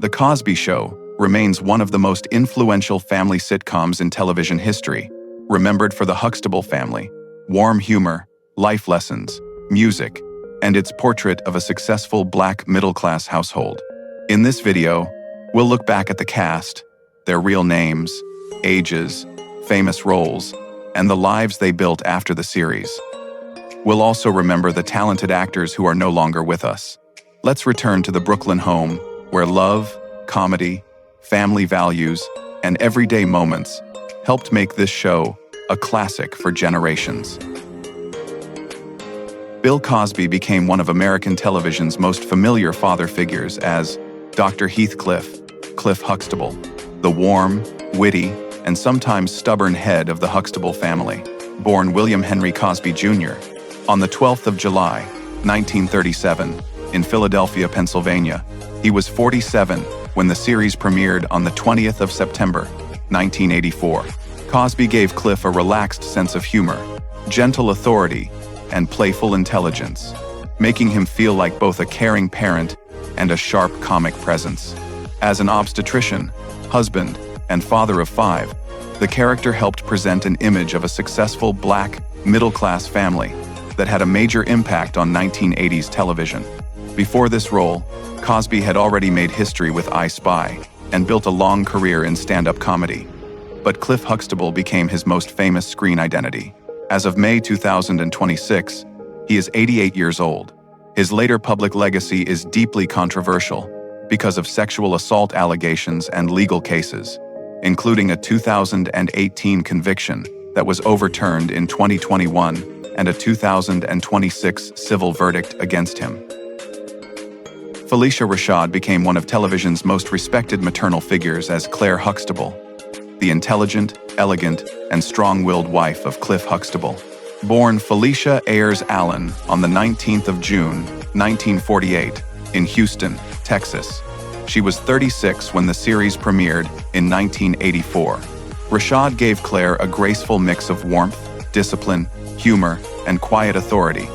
The Cosby Show remains one of the most influential family sitcoms in television history, remembered for the Huxtable family, warm humor, life lessons, music, and its portrait of a successful black middle-class household. In this video, we'll look back at the cast, their real names, ages, famous roles, and the lives they built after the series. We'll also remember the talented actors who are no longer with us. Let's return to the Brooklyn home, where love, comedy, family values, and everyday moments helped make this show a classic for generations. Bill Cosby became one of American television's most familiar father figures as Dr. Heathcliff, Cliff Huxtable, the warm, witty, and sometimes stubborn head of the Huxtable family. Born William Henry Cosby Jr. on the 12th of July, 1937, in Philadelphia, Pennsylvania, he was 47 when the series premiered on the 20th of September, 1984. Cosby gave Cliff a relaxed sense of humor, gentle authority, and playful intelligence, making him feel like both a caring parent and a sharp comic presence. As an obstetrician, husband, and father of 5, the character helped present an image of a successful black, middle-class family that had a major impact on 1980s television. Before this role, Cosby had already made history with I Spy and built a long career in stand-up comedy. But Cliff Huxtable became his most famous screen identity. As of May 2026, he is 88 years old. His later public legacy is deeply controversial because of sexual assault allegations and legal cases, including a 2018 conviction that was overturned in 2021 and a 2026 civil verdict against him. Phylicia Rashad became one of television's most respected maternal figures as Claire Huxtable, the intelligent, elegant, and strong-willed wife of Cliff Huxtable. Born Felicia Ayers Allen on the 19th of June, 1948, in Houston, Texas. She was 36 when the series premiered in 1984. Rashad gave Claire a graceful mix of warmth, discipline, humor, and quiet authority,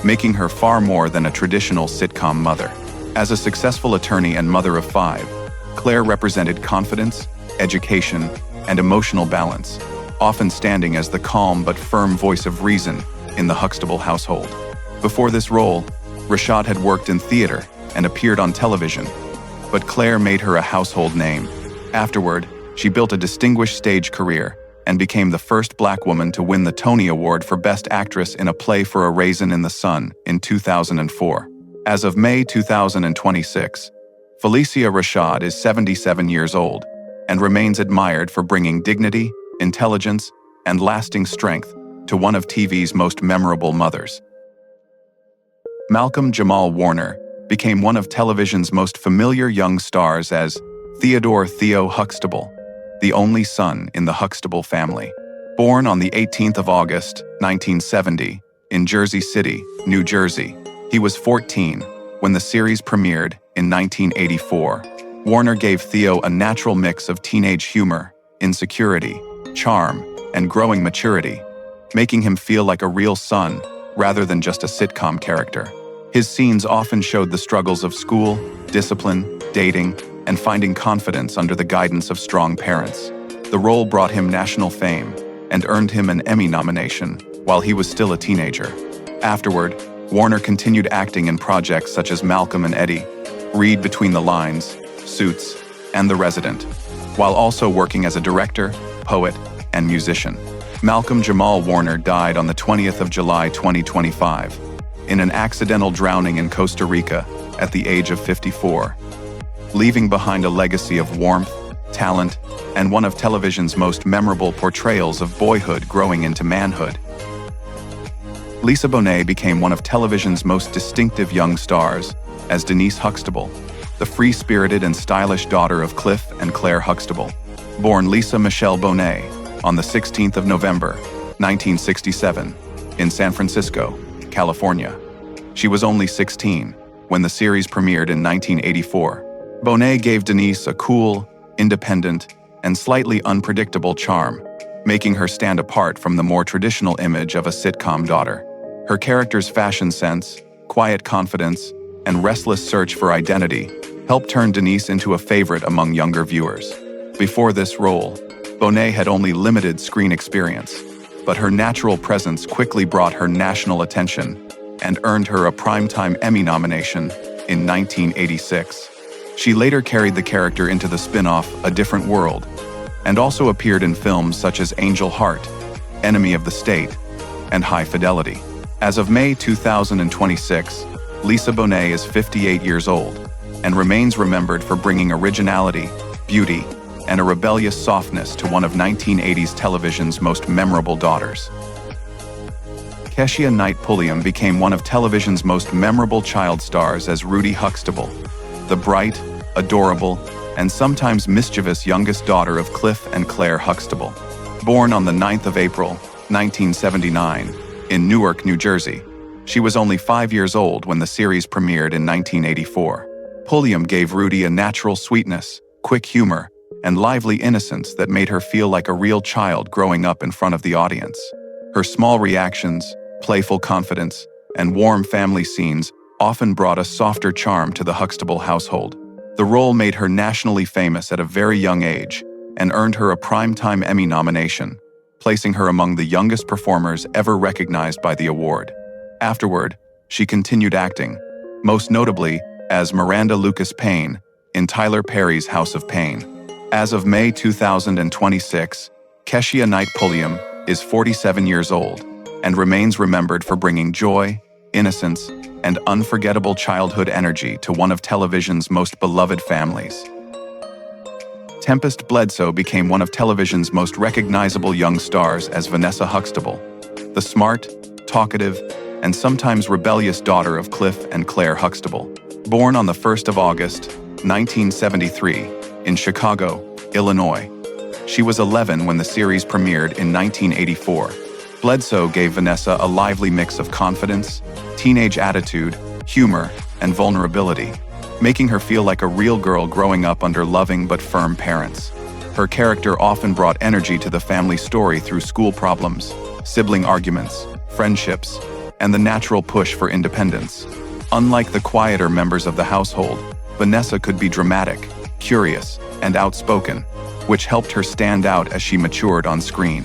making her far more than a traditional sitcom mother. As a successful attorney and mother of 5, Claire represented confidence, education, and emotional balance, often standing as the calm but firm voice of reason in the Huxtable household. Before this role, Rashad had worked in theater and appeared on television, but Claire made her a household name. Afterward, she built a distinguished stage career and became the first black woman to win the Tony Award for Best Actress in a play for A Raisin in the Sun in 2004. As of May 2026, Phylicia Rashad is 77 years old and remains admired for bringing dignity, intelligence, and lasting strength to one of TV's most memorable mothers. Malcolm-Jamal Warner became one of television's most familiar young stars as Theodore Theo Huxtable, the only son in the Huxtable family. Born on the 18th of August, 1970, in Jersey City, New Jersey, he was 14 when the series premiered in 1984. Warner gave Theo a natural mix of teenage humor, insecurity, charm, and growing maturity, making him feel like a real son rather than just a sitcom character. His scenes often showed the struggles of school, discipline, dating, and finding confidence under the guidance of strong parents. The role brought him national fame and earned him an Emmy nomination while he was still a teenager. Afterward, Warner continued acting in projects such as Malcolm and Eddie, Read Between the Lines, Suits, and The Resident, while also working as a director, poet, and musician. Malcolm-Jamal Warner died on the 20th of July 2025 in an accidental drowning in Costa Rica at the age of 54, leaving behind a legacy of warmth, talent, and one of television's most memorable portrayals of boyhood growing into manhood. Lisa Bonet became one of television's most distinctive young stars as Denise Huxtable, the free-spirited and stylish daughter of Cliff and Claire Huxtable. Born Lisa Michelle Bonet on the 16th of November, 1967, in San Francisco, California. She was only 16 when the series premiered in 1984. Bonet gave Denise a cool, independent, and slightly unpredictable charm, making her stand apart from the more traditional image of a sitcom daughter. Her character's fashion sense, quiet confidence, and restless search for identity helped turn Denise into a favorite among younger viewers. Before this role, Bonet had only limited screen experience, but her natural presence quickly brought her national attention and earned her a Primetime Emmy nomination in 1986. She later carried the character into the spin-off A Different World, and also appeared in films such as Angel Heart, Enemy of the State, and High Fidelity. As of May 2026, Lisa Bonet is 58 years old and remains remembered for bringing originality, beauty, and a rebellious softness to one of 1980s television's most memorable daughters. Keshia Knight Pulliam became one of television's most memorable child stars as Rudy Huxtable, the bright, adorable, and sometimes mischievous youngest daughter of Cliff and Claire Huxtable. Born on the 9th of April, 1979, in Newark, New Jersey, she was only 5 years old when the series premiered in 1984. Pulliam gave Rudy a natural sweetness, quick humor, and lively innocence that made her feel like a real child growing up in front of the audience. Her small reactions, playful confidence, and warm family scenes often brought a softer charm to the Huxtable household. The role made her nationally famous at a very young age and earned her a Primetime Emmy nomination, placing her among the youngest performers ever recognized by the award. Afterward, she continued acting, most notably as Miranda Lucas Payne in Tyler Perry's House of Pain. As of May 2026, Keshia Knight Pulliam is 47 years old and remains remembered for bringing joy, innocence, and unforgettable childhood energy to one of television's most beloved families. Tempestt Bledsoe became one of television's most recognizable young stars as Vanessa Huxtable, the smart, talkative, and sometimes rebellious daughter of Cliff and Claire Huxtable. Born on the 1st of August, 1973, in Chicago, Illinois. She was 11 when the series premiered in 1984. Bledsoe gave Vanessa a lively mix of confidence, teenage attitude, humor, and vulnerability, making her feel like a real girl growing up under loving but firm parents. Her character often brought energy to the family story through school problems, sibling arguments, friendships, and the natural push for independence. Unlike the quieter members of the household, Vanessa could be dramatic, curious, and outspoken, which helped her stand out as she matured on screen.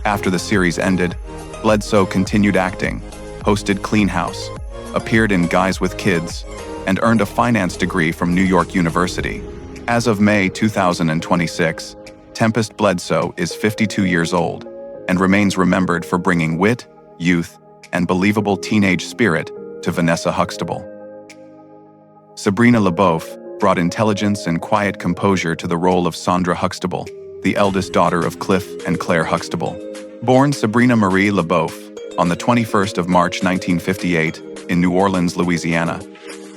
After the series ended, Bledsoe continued acting, hosted Clean House, appeared in Guys with Kids, and earned a finance degree from New York University. As of May 2026, Tempestt Bledsoe is 52 years old and remains remembered for bringing wit, youth, and believable teenage spirit to Vanessa Huxtable. Sabrina LaBeouf brought intelligence and quiet composure to the role of Sandra Huxtable, the eldest daughter of Cliff and Claire Huxtable. Born Sabrina Marie LaBeouf on the 21st of March 1958 in New Orleans, Louisiana,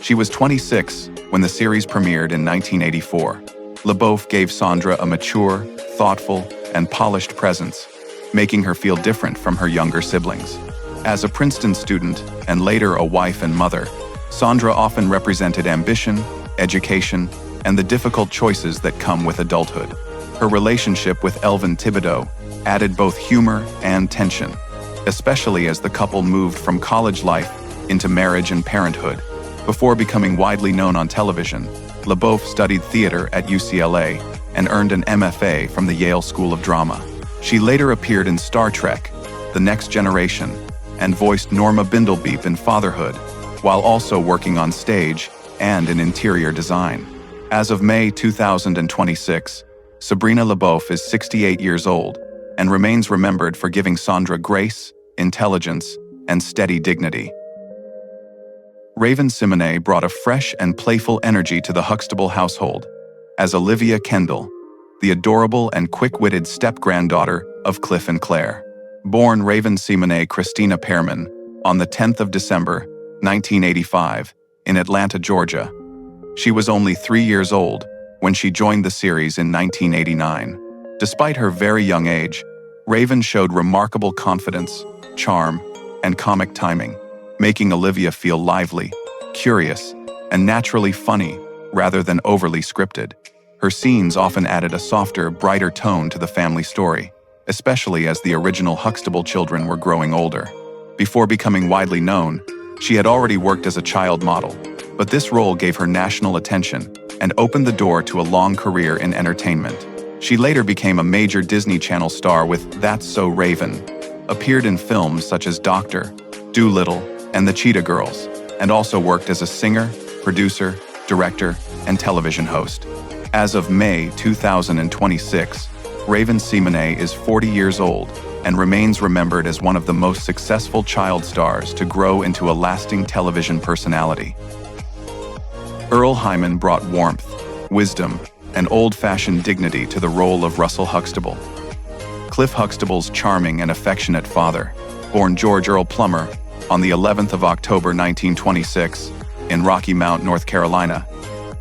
she was 26 when the series premiered in 1984. LaBeouf gave Sandra a mature, thoughtful, and polished presence, making her feel different from her younger siblings. As a Princeton student and later a wife and mother, Sandra often represented ambition, education, and the difficult choices that come with adulthood. Her relationship with Elvin Thibodeau added both humor and tension, especially as the couple moved from college life into marriage and parenthood. Before becoming widely known on television, LaBeouf studied theater at UCLA and earned an MFA from the Yale School of Drama. She later appeared in Star Trek, The Next Generation, and voiced Norma Bindlebeep in Fatherhood, while also working on stage and in interior design. As of May 2026, Sabrina LaBeouf is 68 years old and remains remembered for giving Sandra grace, intelligence, and steady dignity. Raven Simonet brought a fresh and playful energy to the Huxtable household as Olivia Kendall, the adorable and quick-witted step-granddaughter of Cliff and Claire. Born Raven Simonet Christina Pearman on the 10th of December, 1985, in Atlanta, Georgia. She was only 3 years old when she joined the series in 1989. Despite her very young age, Raven showed remarkable confidence, charm, and comic timing, making Olivia feel lively, curious, and naturally funny rather than overly scripted. Her scenes often added a softer, brighter tone to the family story, especially as the original Huxtable children were growing older. Before becoming widely known, she had already worked as a child model, But this role gave her national attention and opened the door to a long career in entertainment. She later became a major Disney Channel star with That's So Raven, appeared in films such as Dr. Dolittle and The Cheetah Girls, and also worked as a singer, producer, director, and television host. As of May 2026, Raven Simonet is 40 years old and remains remembered as one of the most successful child stars to grow into a lasting television personality. Earl Hyman brought warmth, wisdom, and old-fashioned dignity to the role of Russell Huxtable. Cliff Huxtable's charming and affectionate father, born George Earl Plummer on the 11th of October 1926 in Rocky Mount, North Carolina.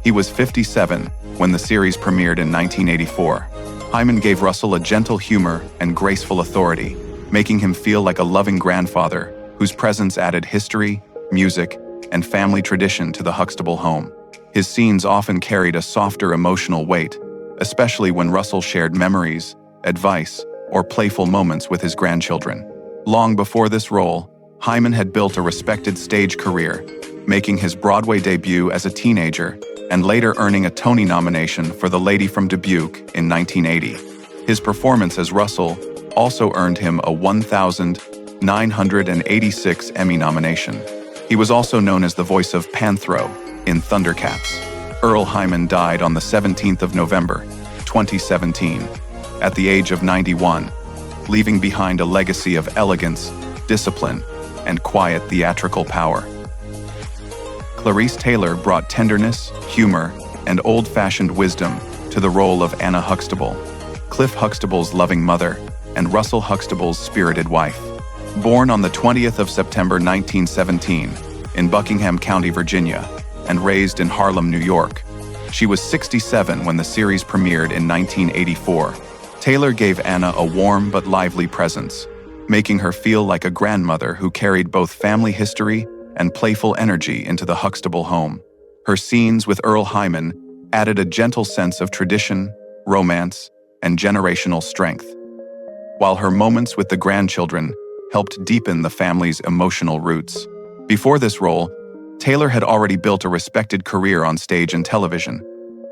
He was 57 when the series premiered in 1984. Hyman gave Russell a gentle humor and graceful authority, making him feel like a loving grandfather whose presence added history, music, and family tradition to the Huxtable home. His scenes often carried a softer emotional weight, especially when Russell shared memories, advice, or playful moments with his grandchildren. Long before this role, Hyman had built a respected stage career, making his Broadway debut as a teenager and later earning a Tony nomination for The Lady from Dubuque in 1980. His performance as Russell also earned him a 1,986 Emmy nomination. He was also known as the voice of Panthro in Thundercats. Earl Hyman died on the 17th of November, 2017, at the age of 91, leaving behind a legacy of elegance, discipline, and quiet theatrical power. Clarice Taylor brought tenderness, humor, and old-fashioned wisdom to the role of Anna Huxtable, Cliff Huxtable's loving mother and Russell Huxtable's spirited wife. Born on the 20th of September 1917 in Buckingham County, Virginia, and raised in Harlem, New York, she was 67 when the series premiered in 1984. Taylor gave Anna a warm but lively presence, making her feel like a grandmother who carried both family history and playful energy into the Huxtable home. Her scenes with Earl Hyman added a gentle sense of tradition, romance, and generational strength, while her moments with the grandchildren helped deepen the family's emotional roots. Before this role, Taylor had already built a respected career on stage and television,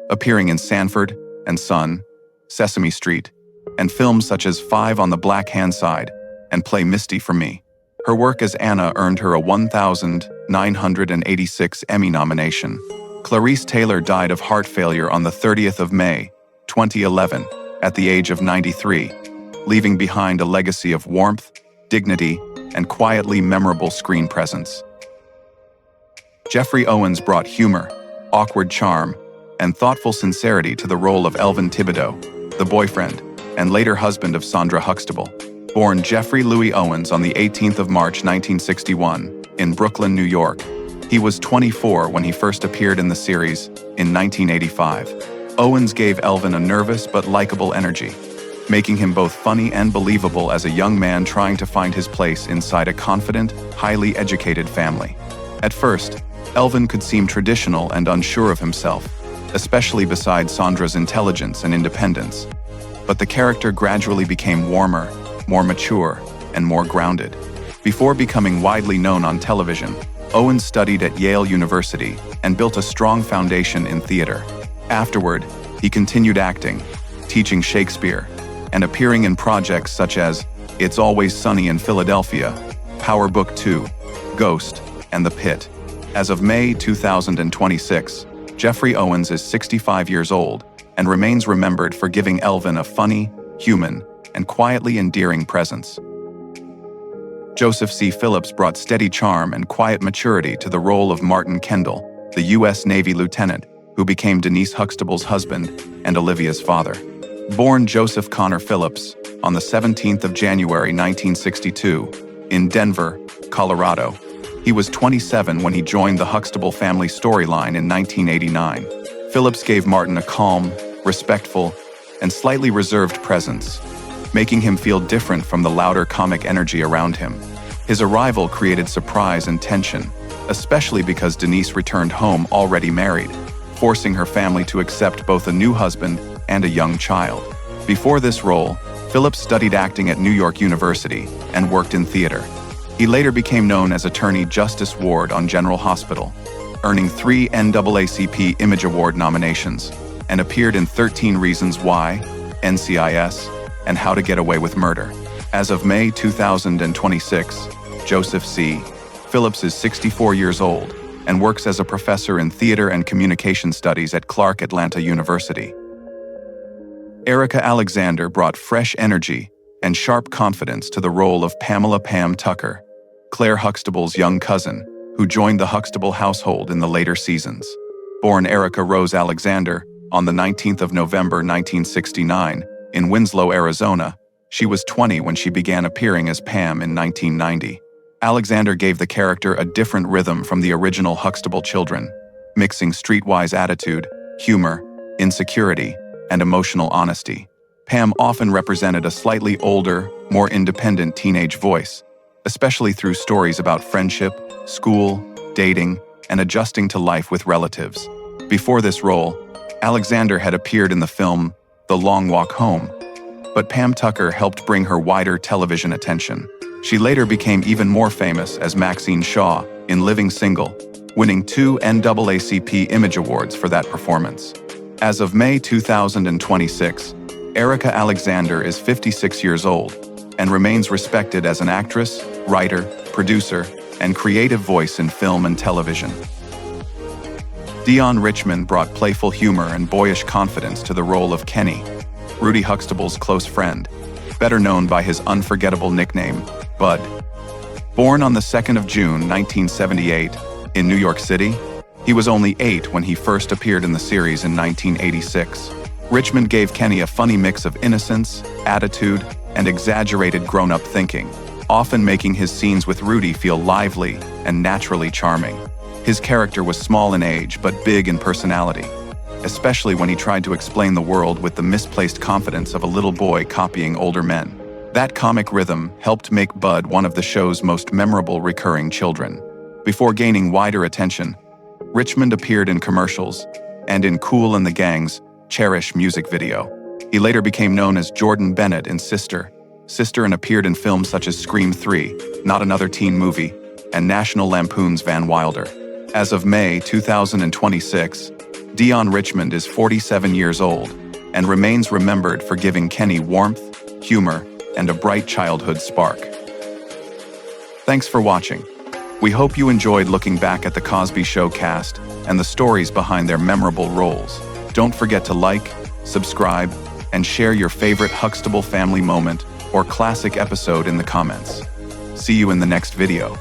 appearing in Sanford and Son, Sesame Street, and films such as Five on the Black Hand Side and Play Misty for Me. Her work as Anna earned her a 1,986 Emmy nomination. Clarice Taylor died of heart failure on the 30th of May, 2011, at the age of 93, leaving behind a legacy of warmth, dignity, and quietly memorable screen presence. Jeffrey Owens brought humor, awkward charm, and thoughtful sincerity to the role of Elvin Thibodeau, the boyfriend and later husband of Sandra Huxtable. Born Jeffrey Louis Owens on the 18th of March 1961 in Brooklyn, New York, he was 24 when he first appeared in the series in 1985. Owens gave Elvin a nervous but likable energy, making him both funny and believable as a young man trying to find his place inside a confident, highly educated family. At first, Elvin could seem traditional and unsure of himself, especially beside Sandra's intelligence and independence. But the character gradually became warmer, more mature, and more grounded. Before becoming widely known on television, Owens studied at Yale University and built a strong foundation in theater. Afterward, he continued acting, teaching Shakespeare, and appearing in projects such as It's Always Sunny in Philadelphia, Power Book 2, Ghost, and The Pit. As of May 2026, Jeffrey Owens is 65 years old and remains remembered for giving Elvin a funny, human, and quietly endearing presence. Joseph C. Phillips brought steady charm and quiet maturity to the role of Martin Kendall, the U.S. Navy lieutenant who became Denise Huxtable's husband and Olivia's father. Born Joseph Connor Phillips on the 17th of January 1962 in Denver, Colorado, he was 27 when he joined the Huxtable family storyline in 1989. Phillips gave Martin a calm, respectful, and slightly reserved presence, making him feel different from the louder comic energy around him. His arrival created surprise and tension, especially because Denise returned home already married, forcing her family to accept both a new husband and a young child. Before this role, Phillips studied acting at New York University and worked in theater. He later became known as attorney Justice Ward on General Hospital. earning 3 NAACP Image Award nominations, and appeared in 13 Reasons Why, NCIS, and How to Get Away with Murder. As of May 2026, Joseph C. Phillips is 64 years old and works as a professor in theater and communication studies at Clark Atlanta University. Erica Alexander brought fresh energy and sharp confidence to the role of Pamela Pam Tucker, Claire Huxtable's young cousin, who joined the Huxtable household in the later seasons. Born Erica Rose Alexander on the 19th of November 1969 in Winslow, Arizona, she was 20 when she began appearing as Pam in 1990. Alexander gave the character a different rhythm from the original Huxtable children, mixing streetwise attitude, humor, insecurity, and emotional honesty. Pam often represented a slightly older, more independent teenage voice, especially through stories about friendship, school, dating, and adjusting to life with relatives. Before this role, Alexander had appeared in the film The Long Walk Home, but Pam Tucker helped bring her wider television attention. She later became even more famous as Maxine Shaw in Living Single, winning 2 NAACP Image Awards for that performance. As of May 2026, Erica Alexander is 56 years old and remains respected as an actress, writer, producer, and creative voice in film and television. Dion Richmond brought playful humor and boyish confidence to the role of Kenny, Rudy Huxtable's close friend, better known by his unforgettable nickname, Bud. Born on the 2nd of June 1978 in New York City, he was only 8 when he first appeared in the series in 1986. Richmond gave Kenny a funny mix of innocence, attitude, and exaggerated grown-up thinking, often making his scenes with Rudy feel lively and naturally charming. His character was small in age but big in personality, especially when he tried to explain the world with the misplaced confidence of a little boy copying older men. That comic rhythm helped make Bud one of the show's most memorable recurring children. Before gaining wider attention, Richmond appeared in commercials and in Kool and the Gang's Cherish music video. He later became known as Jordan Bennett in Sister, and appeared in films such as Scream 3, Not Another Teen Movie, and National Lampoon's Van Wilder. As of May 2026, Dion Richmond is 47 years old and remains remembered for giving Kenny warmth, humor, and a bright childhood spark. Thanks for watching. We hope you enjoyed looking back at the Cosby Show cast and the stories behind their memorable roles. Don't forget to like, subscribe, and share your favorite Huxtable family moment or classic episode in the comments. See you in the next video.